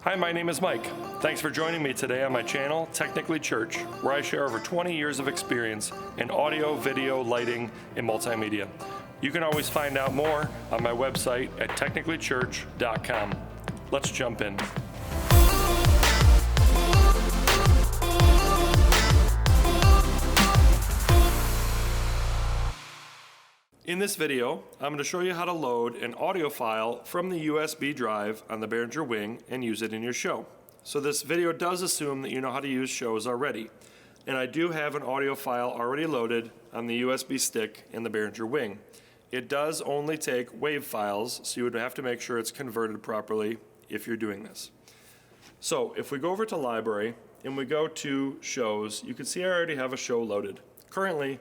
Hi, my name is Mike. Thanks for joining me today on my channel, Technically Church, where I share over 20 years of experience in audio, video, lighting, and multimedia. You can always find out more on my website at technicallychurch.com. Let's jump in. In this video, I'm going to show you how to load an audio file from the USB drive on the Behringer Wing and use it in your show. So this video does assume that you know how to use shows already. And I do have an audio file already loaded on the USB stick in the Behringer Wing. It does only take WAV files, so you would have to make sure it's converted properly if you're doing this. So if we go over to Library and we go to Shows, you can see I already have a show loaded. Currently,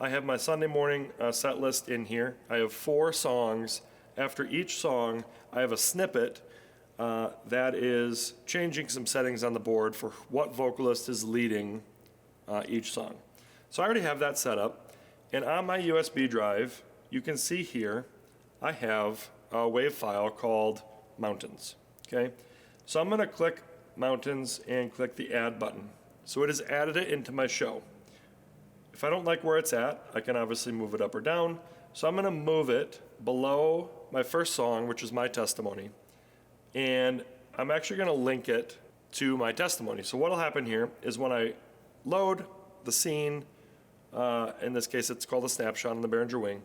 I have my Sunday morning set list in here. I have 4 songs. After each song, I have a snippet that is changing some settings on the board for what vocalist is leading each song. So I already have that set up. And on my USB drive, you can see here, I have a WAV file called Mountains. Okay? So I'm going to click Mountains and click the Add button. So it has added it into my show. If I don't like where it's at, I can obviously move it up or down. So I'm going to move it below my first song, which is my testimony. And I'm actually going to link it to my testimony. So what will happen here is when I load the scene, in this case it's called a snapshot on the Behringer Wing.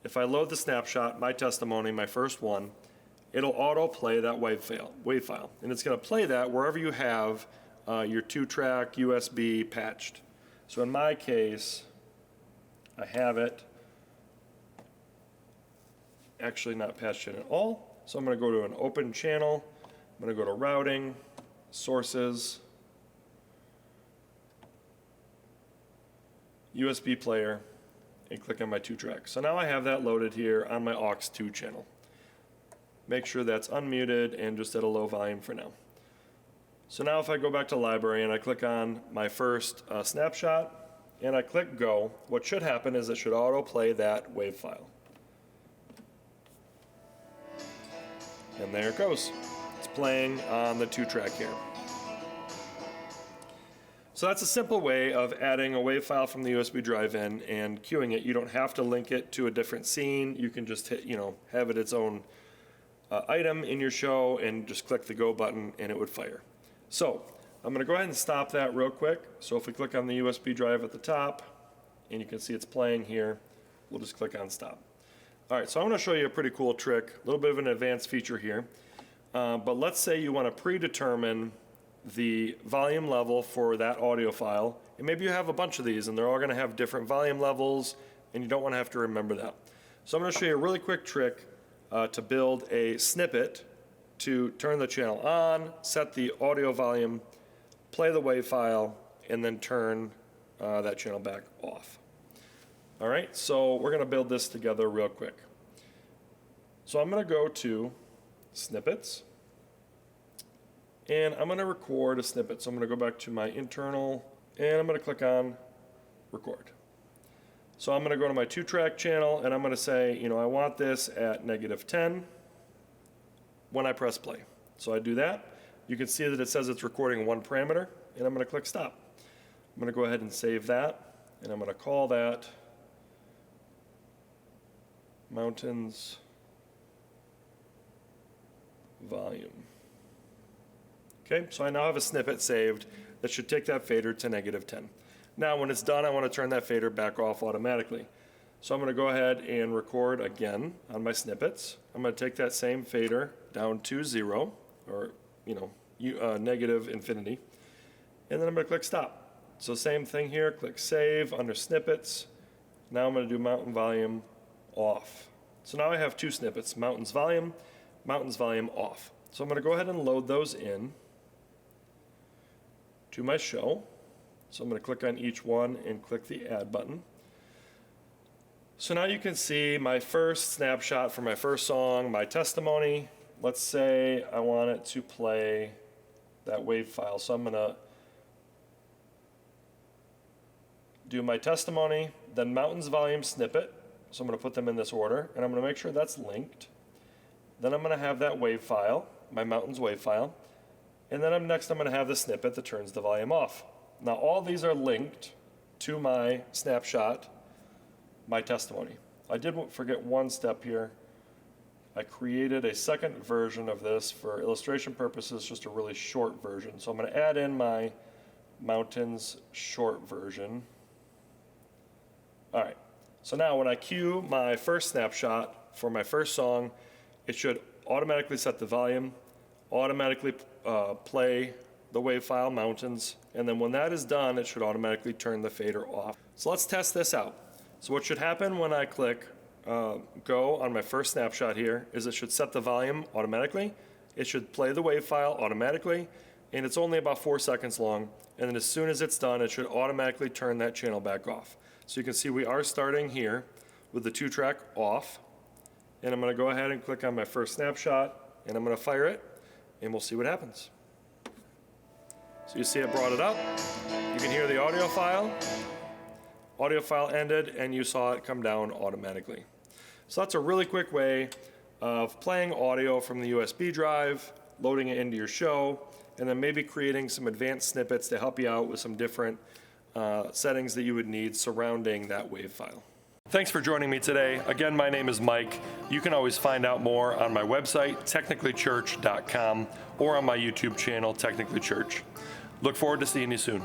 If I load the snapshot, my testimony, my first one, it'll auto-play that WAV file. And it's going to play that wherever you have your 2-track USB patched. So in my case, I have it actually not patched in at all. So I'm going to go to an open channel. I'm going to go to Routing, Sources, USB player, and click on my 2-track. So now I have that loaded here on my aux 2 channel. Make sure that's unmuted and just at a low volume for now. So now if I go back to Library and I click on my first snapshot and I click Go, what should happen is it should auto-play that WAV file. And there it goes. It's playing on the 2-track here. So that's a simple way of adding a WAV file from the USB drive in and queuing it. You don't have to link it to a different scene. You can just hit, have it its own item in your show and just click the Go button and it would fire. So I'm going to go ahead and stop that real quick. So if we click on the USB drive at the top, and you can see it's playing here, we'll just click on stop. All right, so I'm going to show you a pretty cool trick, a little bit of an advanced feature here. But let's say you want to predetermine the volume level for that audio file, and maybe you have a bunch of these, and they're all going to have different volume levels, and you don't want to have to remember that. So I'm going to show you a really quick trick to build a snippet to turn the channel on, set the audio volume, play the WAV file, and then turn that channel back off. All right, so we're going to build this together real quick. So I'm going to go to Snippets, and I'm going to record a snippet. So I'm going to go back to my internal, and I'm going to click on Record. So I'm going to go to my 2-track channel, and I'm going to say, I want this at -10. When I press play. So I do that. You can see that it says it's recording 1 parameter, and I'm going to click stop. I'm going to go ahead and save that, and I'm going to call that Mountains Volume. Okay, so I now have a snippet saved that should take that fader to -10. Now when it's done, I want to turn that fader back off automatically. So I'm going to go ahead and record again on my snippets. I'm going to take that same fader down to 0, or negative infinity, and then I'm going to click stop. So same thing here, click save under snippets. Now I'm going to do mountain volume off. So now I have 2 snippets, mountains volume off. So I'm going to go ahead and load those in to my show. So I'm going to click on each one and click the add button. So now you can see my first snapshot for my first song, my testimony. Let's say I want it to play that WAV file. So I'm going to do my testimony, then mountains volume snippet. So I'm going to put them in this order, and I'm going to make sure that's linked. Then I'm going to have that WAV file, my mountains WAV file. And then I'm going to have the snippet that turns the volume off. Now all these are linked to my snapshot, my testimony. I did forget one step here. I created a second version of this for illustration purposes, just a really short version. So I'm going to add in my mountains short version. All right, so now when I cue my first snapshot for my first song, it should automatically set the volume, automatically play the WAV file mountains, and then when that is done, it should automatically turn the fader off. So let's test this out. So what should happen when I click go on my first snapshot here is it should set the volume automatically, it should play the WAV file automatically, and it's only about 4 seconds long, and then as soon as it's done, it should automatically turn that channel back off. So you can see we are starting here with the 2-track off, and I'm going to go ahead and click on my first snapshot, and I'm going to fire it, and we'll see what happens. So you see I brought it up, you can hear the audio file ended, and you saw it come down automatically. So that's a really quick way of playing audio from the USB drive, loading it into your show, and then maybe creating some advanced snippets to help you out with some different settings that you would need surrounding that WAV file. Thanks for joining me today. Again, my name is Mike. You can always find out more on my website, technicallychurch.com, or on my YouTube channel, Technically Church. Look forward to seeing you soon.